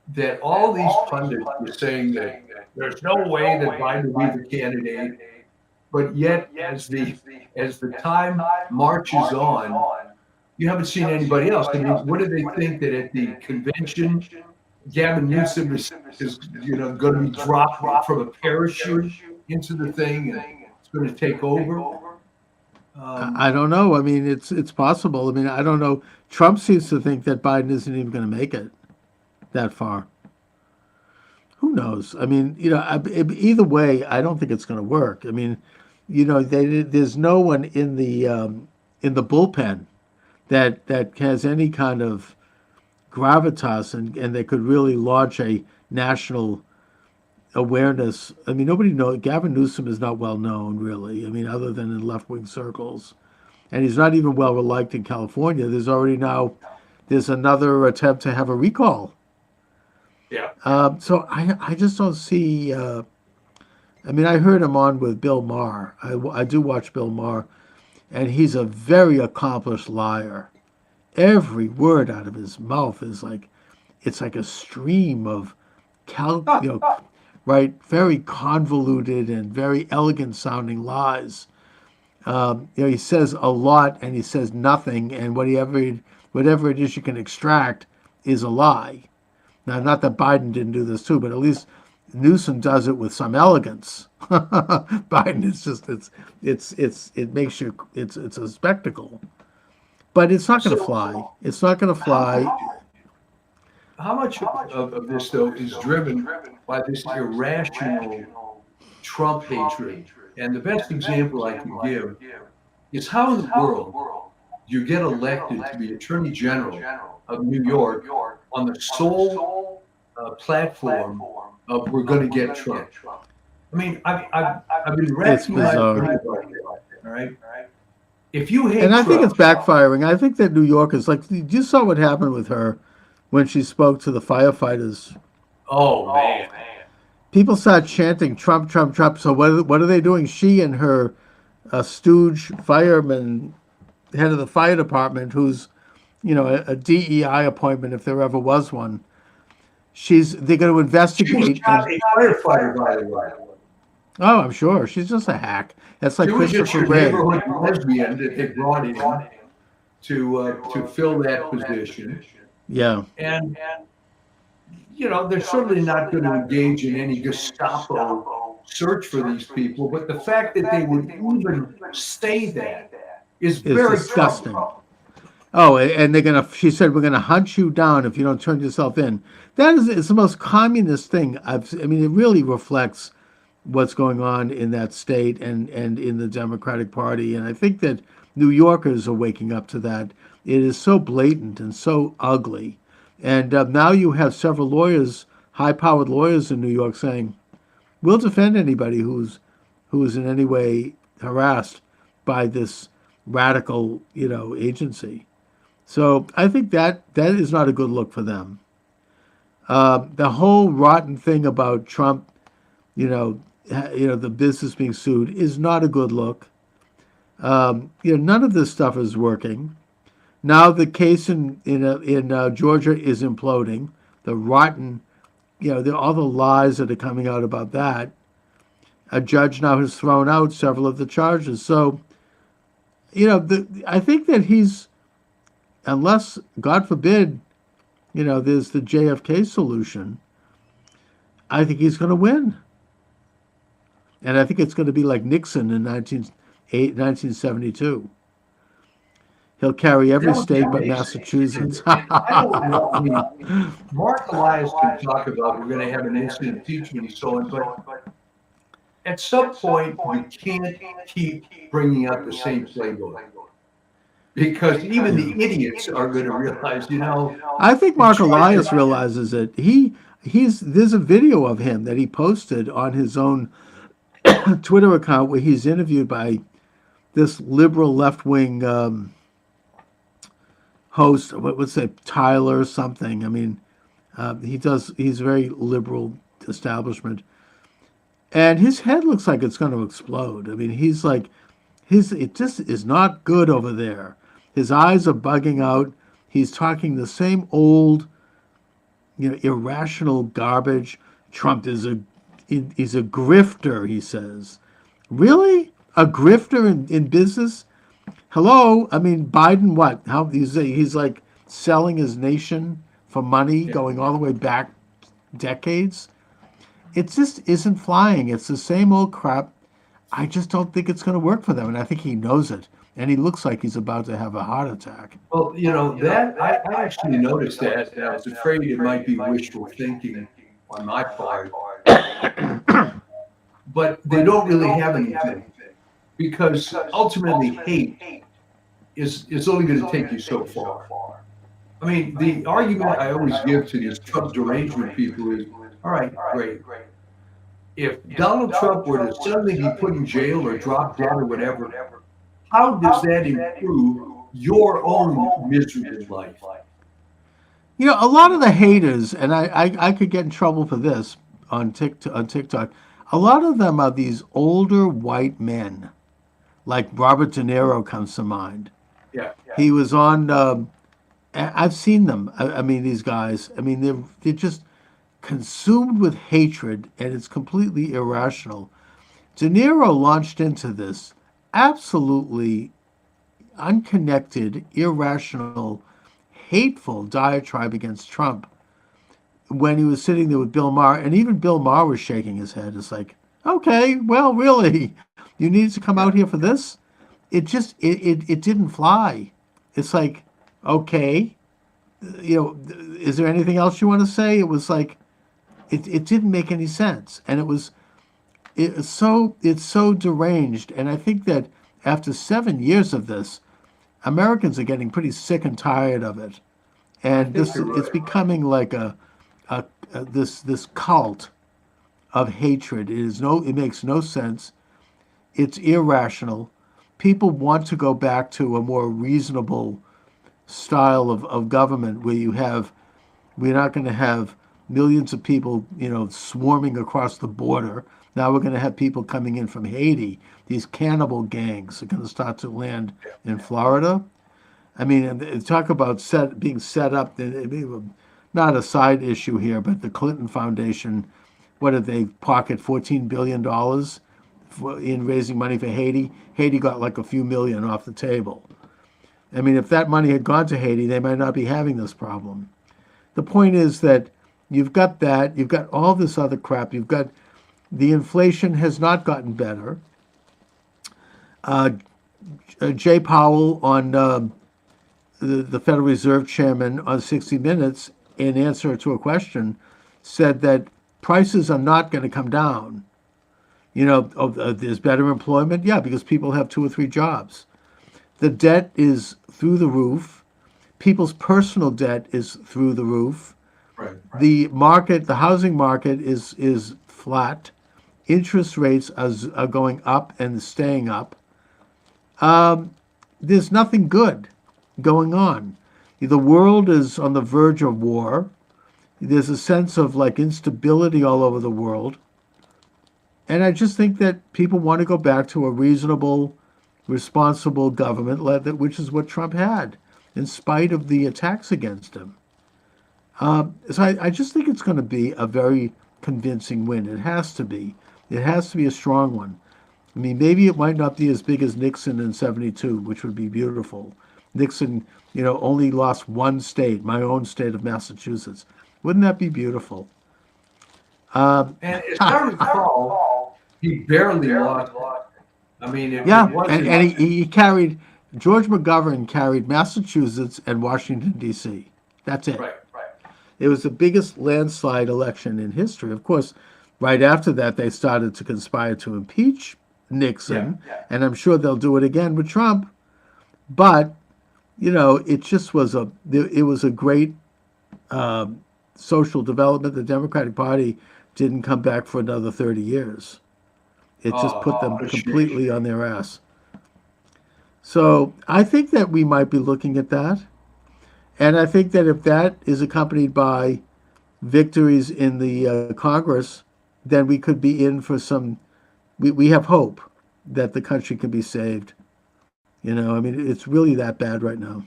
that all these pundits were saying that there's no way that Biden will be the candidate, but yet as the time marches on, you haven't seen anybody else. I mean, what do they think that at the convention, Gavin Newsom is going to be dropped from a parachute into the thing and it's going to take over? I don't know. I mean, it's possible. I mean, I don't know. Trump seems to think that Biden isn't even going to make it that far. Who knows? I mean, either way, I don't think it's going to work. I mean, there's no one in the bullpen that has any kind of gravitas and they could really launch a national awareness. I mean, nobody knows. Gavin Newsom is not well known, really. I mean, other than in left wing circles, and he's not even well liked in California. There's another attempt to have a recall. Yeah. So I just don't see. I mean, I heard him on with Bill Maher. I do watch Bill Maher, and he's a very accomplished liar. Every word out of his mouth is like, it's like a stream of, right, very convoluted and very elegant sounding lies. He says a lot and he says nothing, and whatever it is you can extract is a lie. Now, not that Biden didn't do this too, but at least Newsom does it with some elegance. Biden is just it makes you it's a spectacle, but it's not going to fly. It's not going to fly. How much of this, though, is driven by this irrational Trump hatred? And the best example I can give is how in the world you get elected to be Attorney General of New York on the sole platform of we're going to get Trump. I mean, I've been racking my brain about it, all right? If you hate And I think Trump, it's backfiring. I think that New York is like, you saw what happened with her when she spoke to the firefighters. oh man, People start chanting Trump, Trump, Trump. So what are they doing? She and her stooge fireman, head of the fire department, who's a DEI appointment if there ever was one. They're going to investigate. She's not a firefighter, by the way. Oh, I'm sure she's just a hack. That's like She was just Christopher your Wray. neighborhood lesbian that they brought in to fill that position. Yeah. And they're certainly not going to engage in any Gestapo search for these people. But the fact that they would even say that is very disgusting. troubling. Oh, and she said, we're gonna hunt you down if you don't turn yourself in. It's the most communist thing I mean, it really reflects what's going on in that state and in the Democratic Party. And I think that New Yorkers are waking up to that. It is so blatant and so ugly. And now you have several lawyers, high-powered lawyers in New York saying, we'll defend anybody who's in any way harassed by this radical, agency. So I think that is not a good look for them. The whole rotten thing about Trump, the business being sued is not a good look. None of this stuff is working. Now the case in Georgia is imploding. The rotten, all the lies that are coming out about that. A judge now has thrown out several of the charges. So, I think that he's, unless, God forbid, there's the JFK solution, I think he's going to win. And I think it's going to be like Nixon in 1972. He'll carry every state but Massachusetts. I don't know. I mean, Mark Elias can talk about we're going to have an instant impeachment and so on, but at some point we can't keep bringing up the same playbook. because even Yeah. the idiots are going to realize, I think he Mark tried Elias to. realizes it. There's a video of him that he posted on his own Twitter account where he's interviewed by this liberal left wing host. What's that? Tyler something. I mean, he's very liberal establishment, and his head looks like it's going to explode. I mean, he's like it just is not good over there. His eyes are bugging out. He's talking the same old, irrational garbage. Trump he's a grifter, he says. Really? A grifter in business? Hello? I mean, Biden, what? How he's like selling his nation for money Yeah. going all the way back decades? It just isn't flying. It's the same old crap. I just don't think it's going to work for them, and I think he knows it. And he looks like he's about to have a heart attack. Well, that I actually noticed that. And I was afraid it might be wishful thinking on my part, but they don't really have anything because ultimately hate is only going to take you so far. I mean, the argument I always give to these Trump derangement people is, all right, great. If Donald Trump were to suddenly be put in jail or drop dead or whatever, how does that improve your own miserable life? A lot of the haters, and I could get in trouble for this on TikTok. A lot of them are these older white men, like Robert De Niro comes to mind. Yeah. He was on. I've seen them. I mean, these guys. I mean, they're just consumed with hatred, and it's completely irrational. De Niro launched into this absolutely unconnected, irrational, hateful diatribe against Trump when he was sitting there with Bill Maher, and even Bill Maher was shaking his head. It's like, okay, well, really, you needed to come out here for this? It didn't fly. It's like, okay, is there anything else you want to say? It was like, it didn't make any sense, and it's so deranged. And I think that after 7 years of this, Americans are getting pretty sick and tired of it, and it's becoming like this cult of hatred. It makes no sense. It's irrational. People want to go back to a more reasonable style of government where we're not going to have millions of people, swarming across the border. Now we're going to have people coming in from Haiti. These cannibal gangs are going to start to land in Florida. I mean, talk about being set up. Not a side issue here, but the Clinton Foundation, what did they pocket $14 billion in raising money for Haiti? Haiti got like a few million off the table. I mean, if that money had gone to Haiti, they might not be having this problem. The point is that you've got all this other crap. You've got the inflation has not gotten better. Jay Powell on the Federal Reserve Chairman on 60 Minutes, in answer to a question, said that prices are not going to come down. There's better employment. Yeah, because people have 2 or 3 jobs. The debt is through the roof. People's personal debt is through the roof. Right. The housing market is flat. Interest rates are going up and staying up. There's nothing good going on. The world is on the verge of war. There's a sense of like instability all over the world. And I just think that people want to go back to a reasonable, responsible government, which is what Trump had, in spite of the attacks against him. So I just think it's going to be a very convincing win. It has to be. It has to be a strong one. I mean, maybe it might not be as big as Nixon in '72, which would be beautiful. Nixon, only lost one state, my own state of Massachusetts. Wouldn't that be beautiful? And as I recall, he barely lost. I mean, it wasn't. And he carried, George McGovern carried Massachusetts and Washington, D.C. That's it. Right. It was the biggest landslide election in history. Of course, right after that, they started to conspire to impeach Nixon, and I'm sure they'll do it again with Trump. But it just was it was a great social development. The Democratic Party didn't come back for another 30 years. It just put them What a shame. completely on their ass. So I think that we might be looking at that. And I think that if that is accompanied by victories in the Congress, then we could be in for we have hope that the country can be saved. I mean, it's really that bad right now.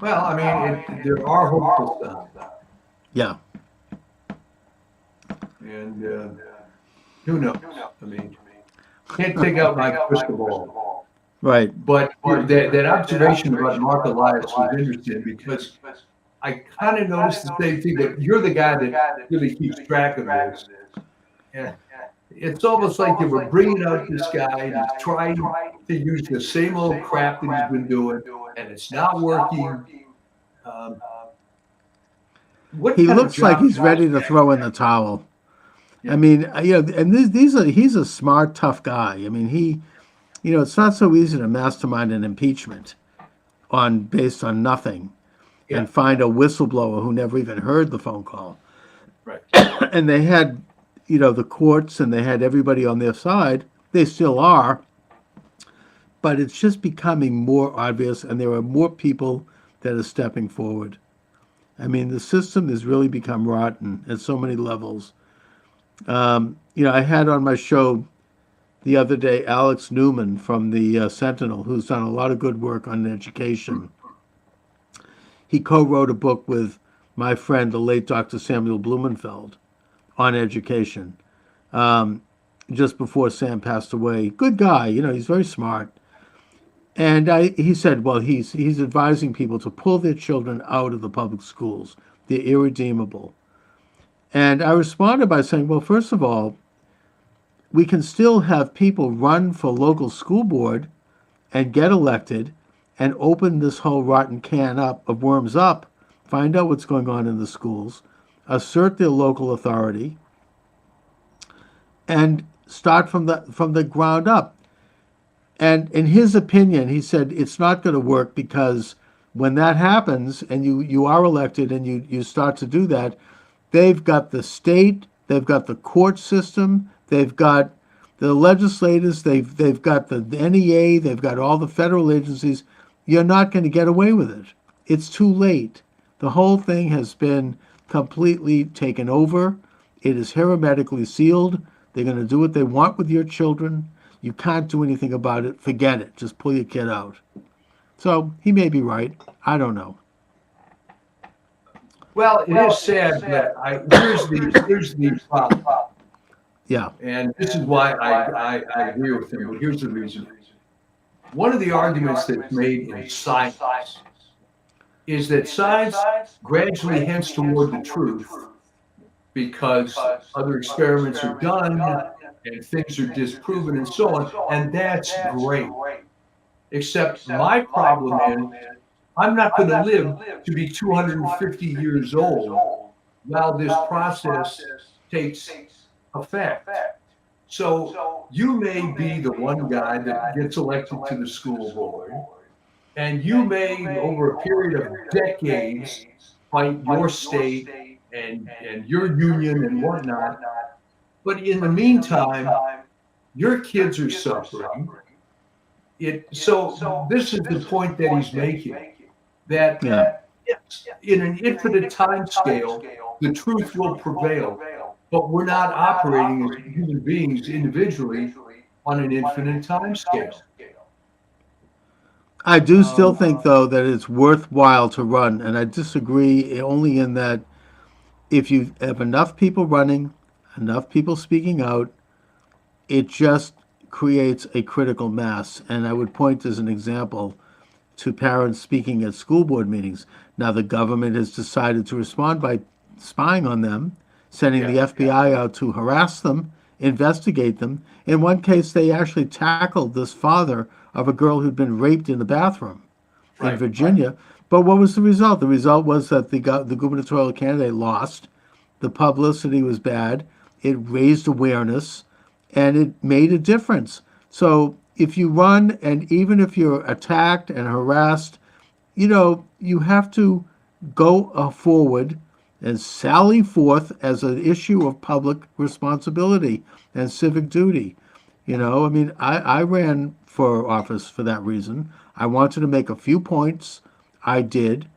Well, I mean, there are hopeful signs, Yeah. and who knows? I mean, can't take out my crystal ball. Right. But that observation about Mark Elias was interesting because I kind of noticed the same thing. But you're the guy that really keeps track of this. Yeah. It's almost like they were bringing out this guy and he's trying to use the same old crap that he's been doing, and it's not working. What He kind of looks like job he's ready to throw in the towel. Yeah. I mean, and he's a smart, tough guy. I mean, it's not so easy to mastermind an impeachment based on nothing Yeah. and find a whistleblower who never even heard the phone call. Right. And they had, the courts and they had everybody on their side. They still are. But it's just becoming more obvious, and there are more people that are stepping forward. I mean, the system has really become rotten at so many levels. I had on my show the other day Alex Newman from the Sentinel, who's done a lot of good work on education. He co-wrote a book with my friend, the late Dr. Samuel Blumenfeld, on education, just before Sam passed away. Good guy, he's very smart. And he said, well, he's advising people to pull their children out of the public schools. They're irredeemable. And I responded by saying, well, first of all, we can still have people run for local school board and get elected and open this whole rotten can of worms up, find out what's going on in the schools, assert their local authority, and start from the ground up. And in his opinion, he said it's not going to work because when that happens and you are elected and you start to do that, they've got the state, they've got the court system, they've got the legislators, they've got the NEA, they've got all the federal agencies. You're not going to get away with it. It's too late. The whole thing has been completely taken over. It is hermetically sealed. They're going to do what they want with your children. You can't do anything about it. Forget it. Just pull your kid out. So he may be right. I don't know. Well, it is sad, but here's the problem. Yeah. And this is why I agree with him, but here's the reason. One of the arguments that's made in science is that science gradually heads toward the truth because other experiments are done and things are disproven and so on, and that's great. Except my problem is I'm not going to live to be 250 years old while this process takes effect. So you may be the one guy that gets elected to the school board, and you may, over a period of decades, fight your state and your union and whatnot. But in the meantime, your kids are suffering. So this is the point that he's making, that in an infinite time scale, the truth will prevail. But we're not operating as human beings individually on an infinite time scale. I do still think, though, that it's worthwhile to run, and I disagree only in that if you have enough people running, enough people speaking out, it just creates a critical mass. And I would point as an example to parents speaking at school board meetings. Now, the government has decided to respond by spying on them, sending the FBI out to harass them, investigate them. In one case, they actually tackled this father of a girl who'd been raped in the bathroom in Virginia. But what was the result? The result was that the gubernatorial candidate lost. The publicity was bad. It raised awareness, and it made a difference. So if you run, and even if you're attacked and harassed, you have to go forward and sally forth as an issue of public responsibility and civic duty. I mean, I ran for office for that reason. I wanted to make a few points. I did.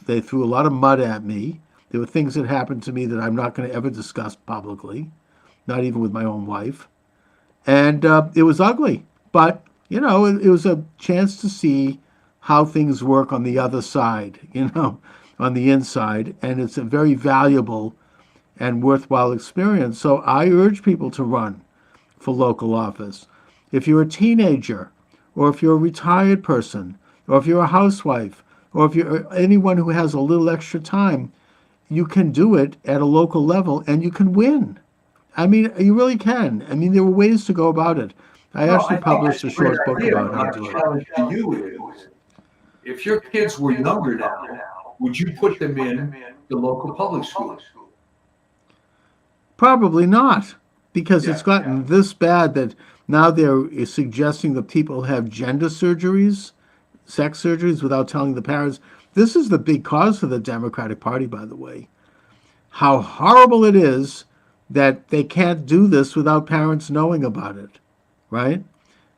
They threw a lot of mud at me. There were things that happened to me that I'm not going to ever discuss publicly, not even with my own wife. And it was ugly. But, it was a chance to see how things work on the other side, on the inside. And it's a very valuable and worthwhile experience. So I urge people to run for local office. If you're a teenager, or if you're a retired person, or if you're a housewife, or if you're anyone who has a little extra time, you can do it at a local level and you can win. I mean, you really can. I mean, there were ways to go about it. I actually published a short book about how to do it. My challenge to you is, if your kids were younger now, would you put them in the local public schools? Probably not, because it's gotten this bad that now they're suggesting that people have gender surgeries, sex surgeries, without telling the parents. This is the big cause for the Democratic Party, by the way. How horrible it is that they can't do this without parents knowing about it, right?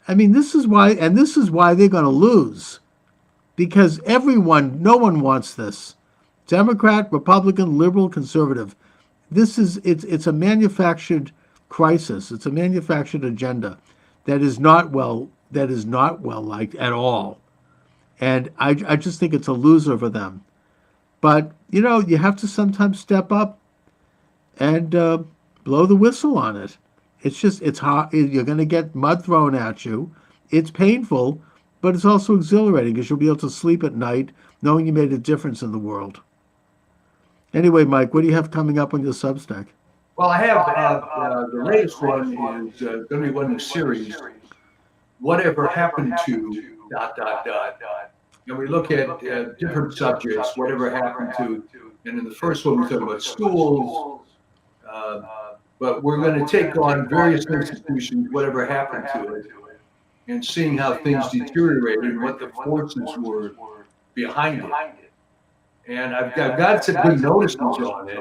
I mean, this is why they're going to lose, because no one wants this. Democrat, Republican, liberal, conservative. It's a manufactured crisis. It's a manufactured agenda that is not well liked at all. And I just think it's a loser for them. But, you have to sometimes step up and blow the whistle on it. It's hard. You're going to get mud thrown at you. It's painful, but it's also exhilarating because you'll be able to sleep at night knowing you made a difference in the world. Anyway, Mike, what do you have coming up on your Substack? Well, I have the latest one is going to be one in the series, Whatever Happened to ... And we look at different subjects, whatever happened to, and in the first one we talk about schools, but we're going to take on various institutions, whatever happened to it, and seeing how things deteriorated and what the forces were behind it. And I've got some good notices on it.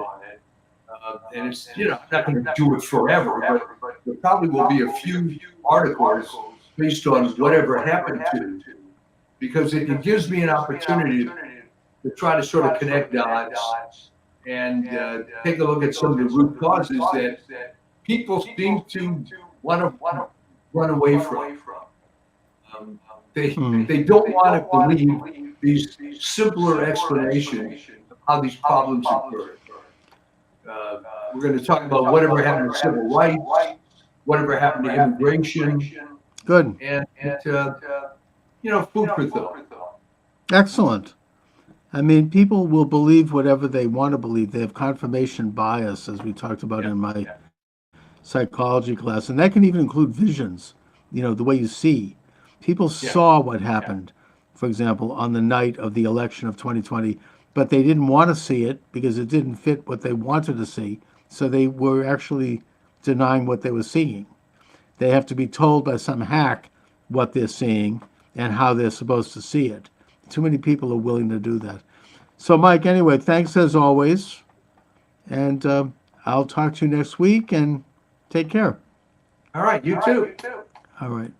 And it's, I'm not going to do it forever, but there probably will be a few articles based on whatever happened to, because it gives me an opportunity to try to sort of connect dots and take a look at some of the root causes that people seem to want to run away from. They don't want to believe these simpler explanations of how these problems occur. We're going to talk about whatever happened to civil rights, whatever happened to immigration. Good. And food for thought. Excellent. I mean, people will believe whatever they want to believe. They have confirmation bias, as we talked about in my psychology class. And that can even include visions, the way you see. People saw what happened, for example, on the night of the election of 2020, but they didn't want to see it because it didn't fit what they wanted to see. So they were actually denying what they were seeing. They have to be told by some hack what they're seeing and how they're supposed to see it. Too many people are willing to do that. So, Mike, anyway, thanks as always. And I'll talk to you next week, and take care. All right, you too. All right.